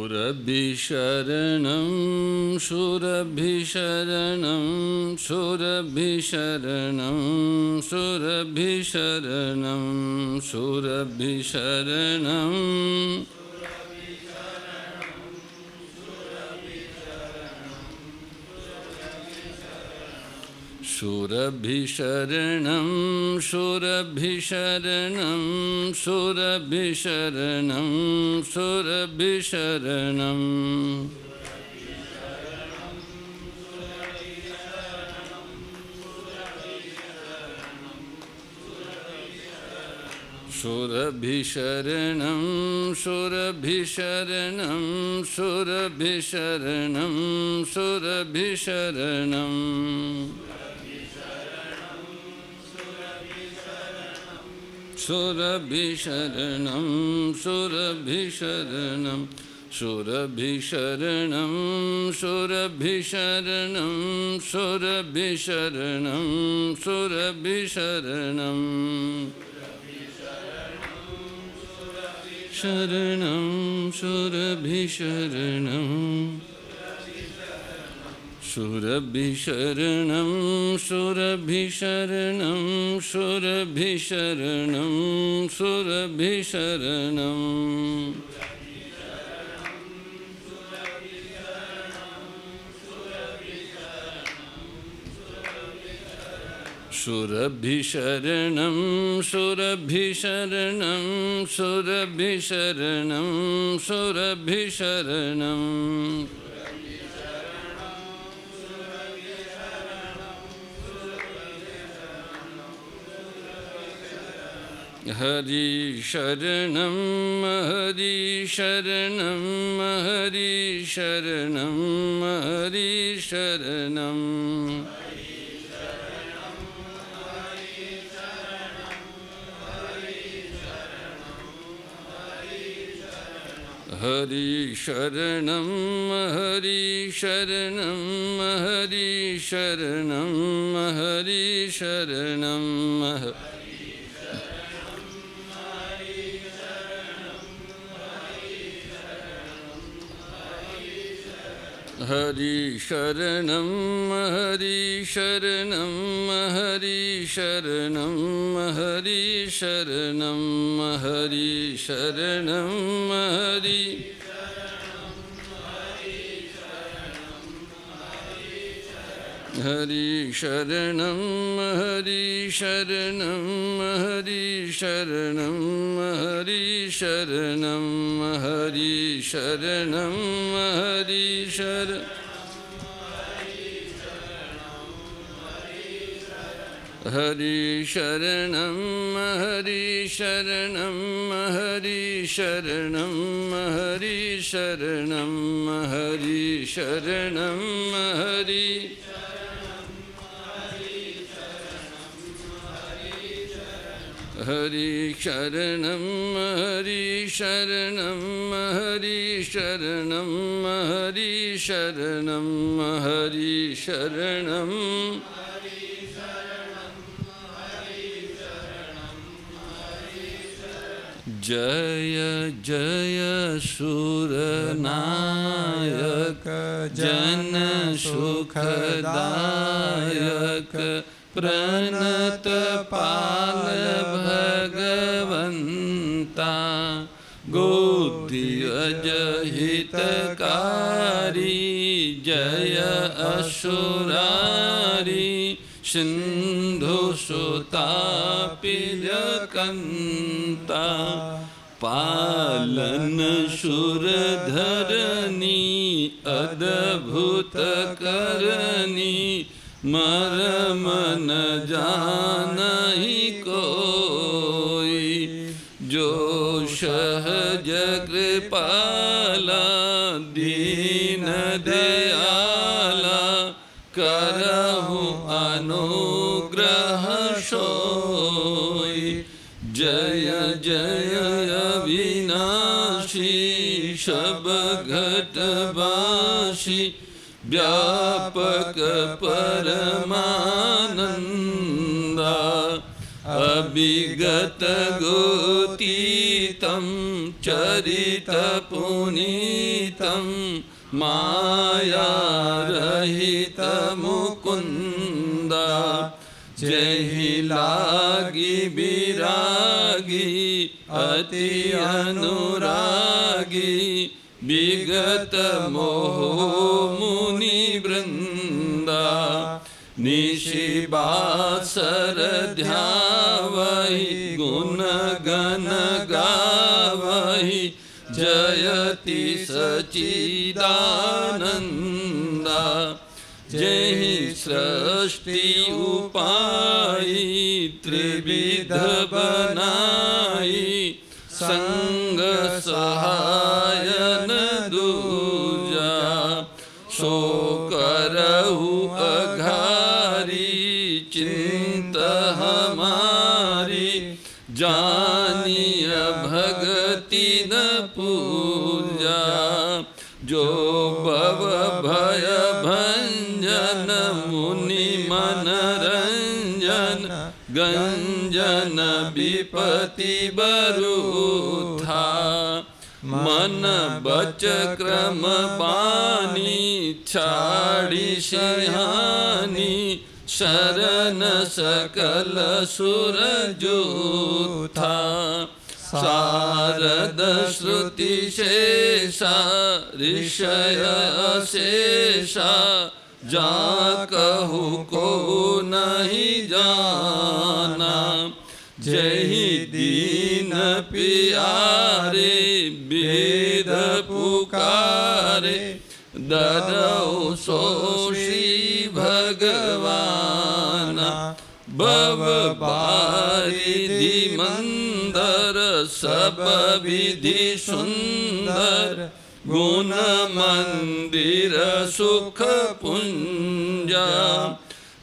शूरभिशरणं शूरभिशरणं शूरभिशरणं शूरभिशरणं शूरभिशरणं शूरभिशरणं शूरभिशरणं शूरभिशरणं शूरभिशरणं शूरभिशरणं शूरभिशरणं शूरभिशरणं शूरभिशरणं शूरभिशरणं शूरभिशरणं शूरभिशरणं शूरभिशरणं शूरभिशरणं शूरभिशरणं शरणं शूरभिशरणं शूरभिशरणं शूरभिशरणं शूरभिशरणं शूरभिशरणं शूरभिशरणं शूरभिशरणं शूरभिशरणं शूरभिशरणं हरि शरणं हरि शरणं हरि शरणं हरि शरणं हरि शरणं हरि शरणं हरि शरणं हरि शरणं हरि शरणं हरि शरणं हरि शरणं हरि शरणं हरि शरणं हरि हरि शरणं हरि शरणं हरि शरणं हरि शरणं हरि शरणं हरि शरणं हरि शरणं हरि शरणं हरि शरणं हरि शरणं हरि शरणं हरि हरि शरणं हरि शरणं हरि शरणं हरि शरणं हरि शरणं जय जय सुरनायक जन सुखदायक प्रणत पाल भगवंता गोदियज हितकारी जय असुरारी सिंधु सुतापिजकंता पालन सुरधरनी अद्भुत करनी मरम न जानहि कोई जो सहज कृपाला दीन दयाला करहु अनुग्रह सोई जय जय अविनाशी सब घटवासी व्यापक परमानंदा विगत गोतीतं चरित पुनीतं माया रहित मुकुंदा जहि लागी विरागी अति अनुरागी विगत मोह मुनि वृंदा निशिबासर ध्यावहि गुण गण गावहि जयति सच्चिदानंदा जहि सृष्टि उपाई त्रिविध बनाई संग सहायन दूजा सो करहु अघारी चिंत हमारी जानिय भगति न पूजा जो भव भय भंजन मुनि मनरंजन गंजन विपति बरूथा मन बच क्रम बानी छाड़ी सिहानी शरण सकल सुर जूथा शारद श्रुति शेषा ऋषय शेषा जा कहु को नहीं जाना जहि दीन पियारे वेद पुकारे दरौ सो श्री भगवाना भव बारिधि मंदर सब विधि सुंदर गुण मंदिर सुख पुंजा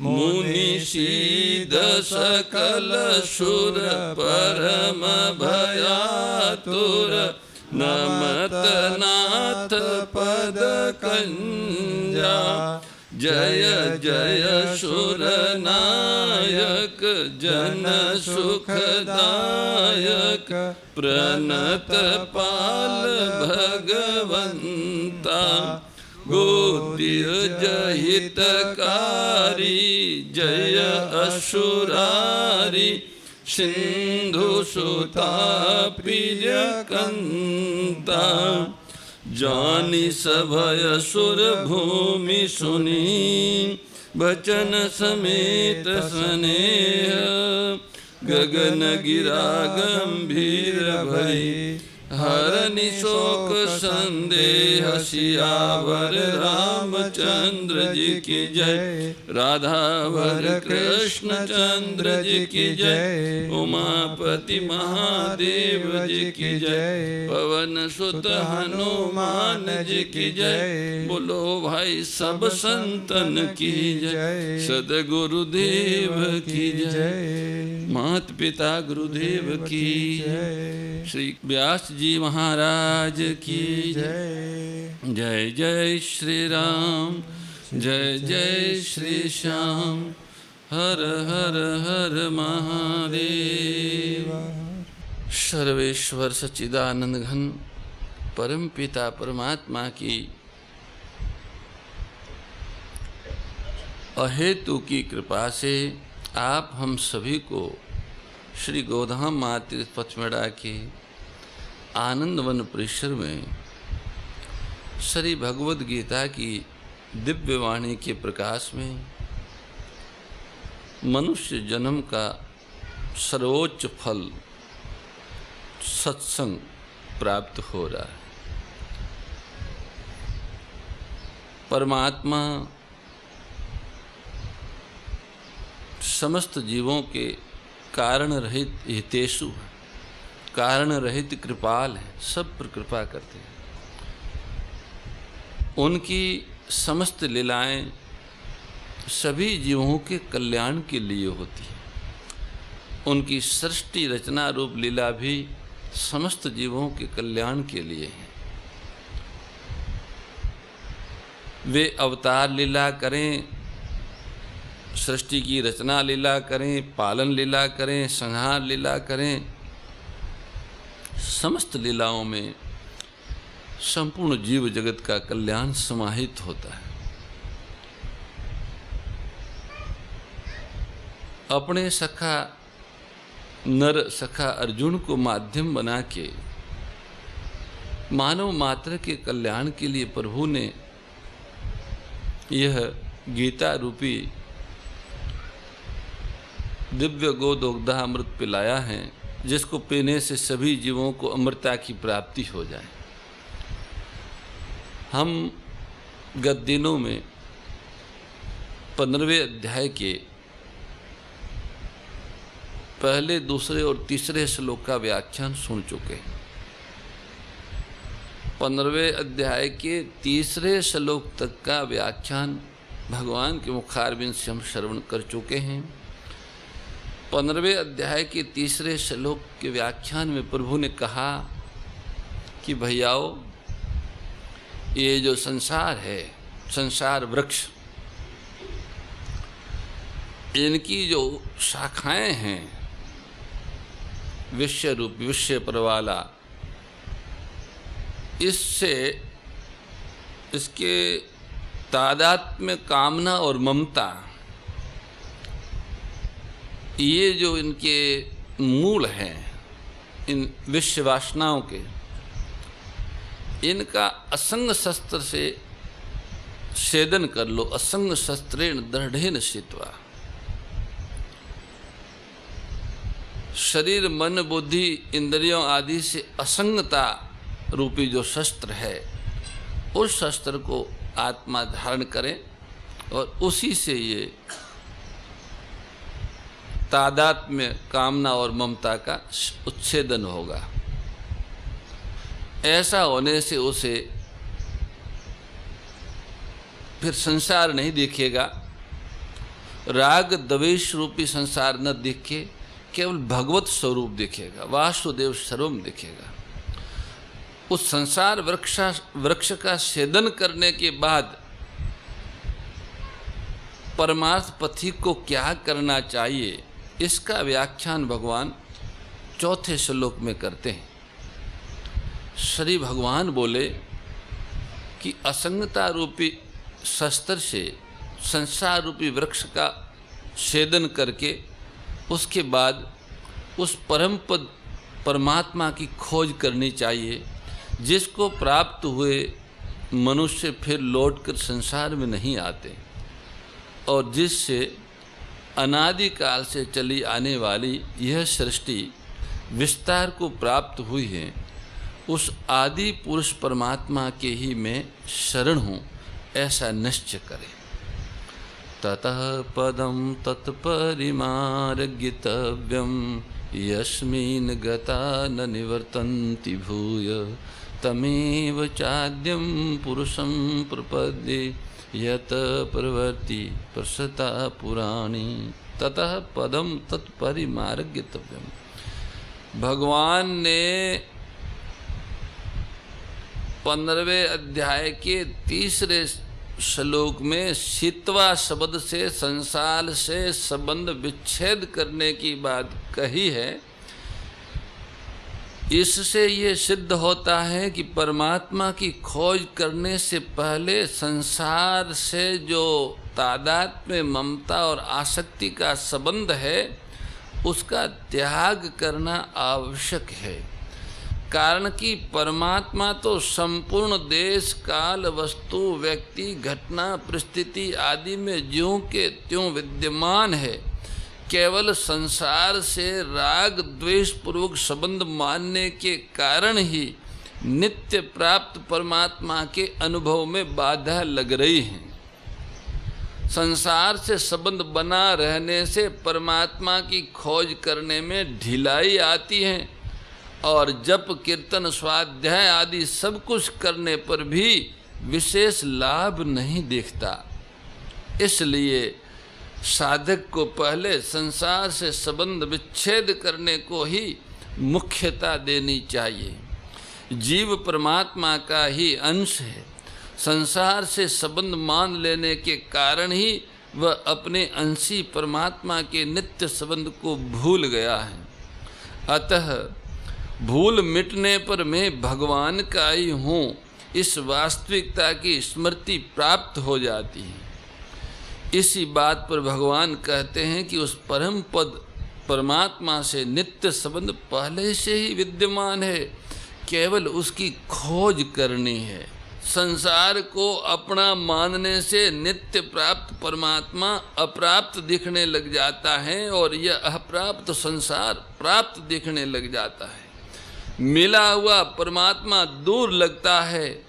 मुनि सीध सकल सुर परम भयातुर नमत नाथ पद कंजा जय जय सुर नायक जन सुखदायक प्रणत पाल भगवंता गोतिर जहितकारी जय असुरारी सिंधु सुता प्रिय कंता जानी सभय सुर भूमि सुनी बचन समेत स्नेह गगन गिरा गंभीर भई हरनि शोक संदेह सियावर रामचंद्र जी की जय राधावर कृष्ण चंद्र जी की जय उमापति महादेव जी की जय पवन सुत हनुमान जी की जय बोलो भाई सब संतन की जय सदगुरुदेव की जय मात पिता गुरुदेव की जय श्री व्यास जी महाराज की जय जय जय श्री राम जय जय श्री श्याम हर हर हर महादेव। सर्वेश्वर सच्चिदानंद घन परम पिता परमात्मा की अहेतु की कृपा से आप हम सभी को श्री गोधाम मातृ पचमेड़ा के आनंदवन परिसर में श्री भगवद गीता की दिव्य वाणी के प्रकाश में मनुष्य जन्म का सर्वोच्च फल सत्संग प्राप्त हो रहा है। परमात्मा समस्त जीवों के कारण रहित हितेशु है, कारण रहित कृपाल है, सब पर कृपा करते हैं। उनकी समस्त लीलाएं सभी जीवों के कल्याण के लिए होती है। उनकी सृष्टि रचना रूप लीला भी समस्त जीवों के कल्याण के लिए है। वे अवतार लीला करें सृष्टि की रचना लीला करें, पालन लीला करें, संहार लीला करें, समस्त लीलाओं में संपूर्ण जीव जगत का कल्याण समाहित होता है। अपने सखा नर सखा अर्जुन को माध्यम बना के मानव मात्र के कल्याण के लिए प्रभु ने यह गीता रूपी दिव्य गोदोग्धा अमृत पिलाया है, जिसको पीने से सभी जीवों को अमृता की प्राप्ति हो जाए। हम गत दिनों में 15वें अध्याय के पहले, दूसरे और तीसरे श्लोक का व्याख्यान सुन चुके हैं। 15वें अध्याय के तीसरे श्लोक तक का व्याख्यान भगवान के मुखारबिंद से हम श्रवण कर चुके हैं। 15वें अध्याय के तीसरे श्लोक के व्याख्यान में प्रभु ने कहा कि भैयाओ, ये जो संसार है, संसार वृक्ष, इनकी जो शाखाएं हैं, विषय रूप विषय पर वाला, इससे इसके तादात्म्य कामना और ममता, ये जो इनके मूल हैं, इन विषय वासनाओं के, इनका असंग शस्त्र से छेदन कर लो। असंग शस्त्रेण दृढ़ेन छित्त्वा। शरीर मन बुद्धि इंद्रियों आदि से असंगता रूपी जो शस्त्र है, उस शस्त्र को आत्मा धारण करे और उसी से ये तादात्म्य कामना और ममता का उच्छेदन होगा। ऐसा होने से उसे फिर संसार नहीं दिखेगा, राग द्वेष रूपी संसार न दिखे, केवल भगवत स्वरूप दिखेगा, वासुदेव सर्वम दिखेगा। उस संसार वृक्ष का छेदन करने के बाद परमार्थ पथिक को क्या करना चाहिए, इसका व्याख्यान भगवान चौथे श्लोक में करते हैं। श्री भगवान बोले कि असंगता रूपी शस्त्र से संसार रूपी वृक्ष का छेदन करके उसके बाद उस परम पद परमात्मा की खोज करनी चाहिए, जिसको प्राप्त हुए मनुष्य फिर लौटकर संसार में नहीं आते और जिससे अनादिकाल से चली आने वाली यह सृष्टि विस्तार को प्राप्त हुई है, उस आदि पुरुष परमात्मा के ही मैं शरण हूँ, ऐसा निश्चय करें। ततः पदम तत्परिमार्गितव्यम यस्मिन् गता न निवर्तन्ति भूय तमेव चाद्यं पुरुषं प्रपद्ये यत प्रवर्ति प्रसता पुराणी। ततः पदम तत्परिमार्गितव्यम। भगवान ने 15वें अध्याय के तीसरे श्लोक में छित्त्वा शब्द से संसार से संबंध विच्छेद करने की बात कही है। इससे ये सिद्ध होता है कि परमात्मा की खोज करने से पहले संसार से जो तादात्म्य ममता और आसक्ति का संबंध है, उसका त्याग करना आवश्यक है। कारण कि परमात्मा तो संपूर्ण देश काल वस्तु व्यक्ति घटना परिस्थिति आदि में ज्यों के त्यों विद्यमान है। केवल संसार से राग द्वेष पूर्वक संबंध मानने के कारण ही नित्य प्राप्त परमात्मा के अनुभव में बाधा लग रही है। संसार से संबंध बना रहने से परमात्मा की खोज करने में ढिलाई आती है और जप कीर्तन स्वाध्याय आदि सब कुछ करने पर भी विशेष लाभ नहीं दिखता। इसलिए साधक को पहले संसार से संबंध विच्छेद करने को ही मुख्यता देनी चाहिए। जीव परमात्मा का ही अंश है। संसार से संबंध मान लेने के कारण ही वह अपने अंशी परमात्मा के नित्य संबंध को भूल गया है। अतः भूल मिटने पर मैं भगवान का ही हूँ, इस वास्तविकता की स्मृति प्राप्त हो जाती है। इसी बात पर भगवान कहते हैं कि उस परम पद परमात्मा से नित्य संबंध पहले से ही विद्यमान है, केवल उसकी खोज करनी है। संसार को अपना मानने से नित्य प्राप्त परमात्मा अप्राप्त दिखने लग जाता है और यह अप्राप्त संसार प्राप्त दिखने लग जाता है। मिला हुआ परमात्मा दूर लगता है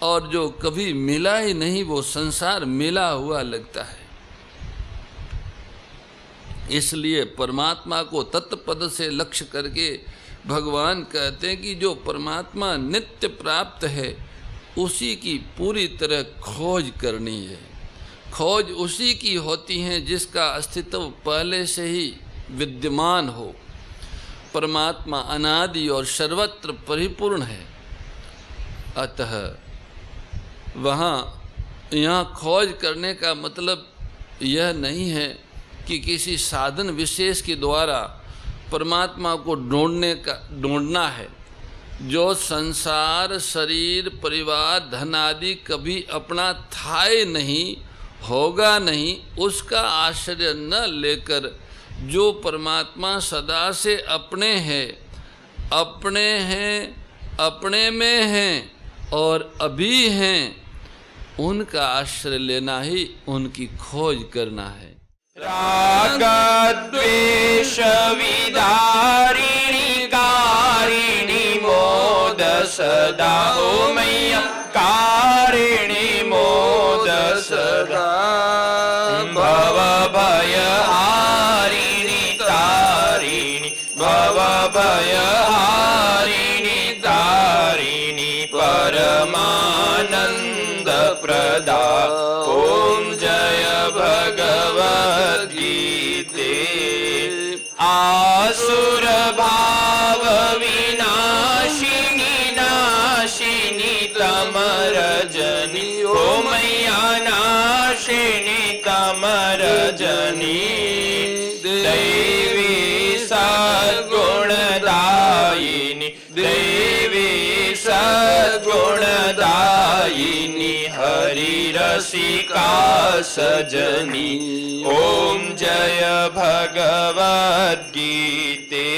और जो कभी मिला ही नहीं वो संसार मिला हुआ लगता है। इसलिए परमात्मा को तत्पद से लक्ष्य करके भगवान कहते हैं कि जो परमात्मा नित्य प्राप्त है उसी की पूरी तरह खोज करनी है। खोज उसी की होती है जिसका अस्तित्व पहले से ही विद्यमान हो। परमात्मा अनादि और सर्वत्र परिपूर्ण है। अतः यहाँ खोज करने का मतलब यह नहीं है कि किसी साधन विशेष के द्वारा परमात्मा को ढूंढना है। जो संसार, शरीर, परिवार, धन आदि कभी अपना था ही नहीं, होगा नहीं, उसका आश्रय न लेकर जो परमात्मा सदा से अपने हैं, अपने में हैं और अभी हैं, उनका आश्रय लेना ही उनकी खोज करना है। राग द्वेष विदारिणी कारिणी मोद सदा ओ मैया कारिणी मोद सदा भव भय हारिणी तारिणी भव भय हारिणी तारिणी परमानंद प्रदा ओम जय भगवद गीते आसुर भाव विनाशिनी नाशिनी तमरजनी ओ मैया नाशिनी तमरजनी दैवी सद्गुणदायिनी दैवी सद्गुणदायिनी हरि रसिका सजनी ओम जय भगवद गीते।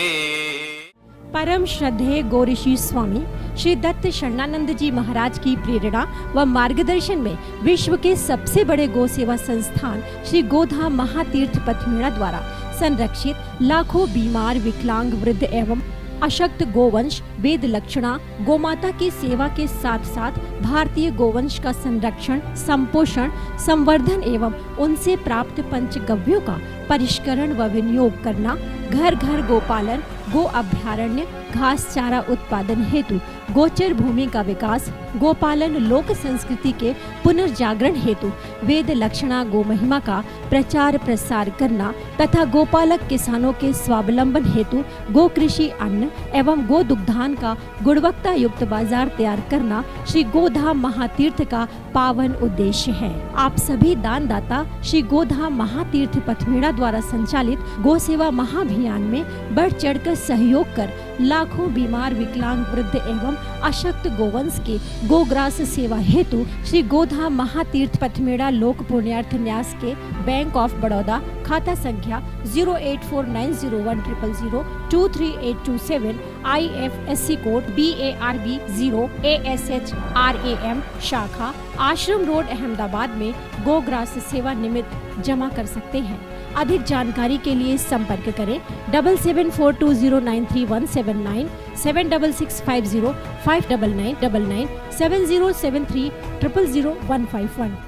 परम श्रद्धेय गौरीशी स्वामी श्री दत्त शरणानंद जी महाराज की प्रेरणा व मार्गदर्शन में विश्व के सबसे बड़े गौ सेवा संस्थान श्री गोधाम महातीर्थ पथमेड़ा द्वारा संरक्षित लाखों बीमार, विकलांग, वृद्ध एवं अशक्त गोवंश वेद लक्षणा गोमाता की सेवा के साथ साथ भारतीय गोवंश का संरक्षण, संपोषण, संवर्धन एवं उनसे प्राप्त पंचगव्यों का परिष्करण व विनियोग करना, घर घर गोपालन, गो अभ्यारण्य, घास चारा उत्पादन हेतु गोचर भूमि का विकास, गोपालन लोक संस्कृति के पुनर्जागरण हेतु वेद लक्षणा गो महिमा का प्रचार प्रसार करना तथा गोपालक किसानों के स्वावलंबन हेतु गो कृषि अन्न एवं गो दुग्धान का गुणवत्ता युक्त बाजार तैयार करना श्री गोधाम महातीर्थ का पावन उद्देश्य है। आप सभी दानदाता श्री गोधाम महातीर्थ पथमेड़ा द्वारा संचालित गो सेवा महाअभियान में बढ़ चढ़कर सहयोग कर लाखों बीमार, विकलांग, वृद्ध एवं अशक्त गोवंश के गोग्रास सेवा हेतु श्री गोधाम महातीर्थ पथमेड़ा लोक पुण्यार्थ न्यास के बैंक ऑफ बड़ौदा खाता संख्या 084901000238827 IFSC कोड BARB 0 ASHRAM शाखा आश्रम रोड अहमदाबाद में गोग्रास सेवा निमित्त जमा कर सकते हैं। अधिक जानकारी के लिए संपर्क करें 7742093179 7665059999 7073000151।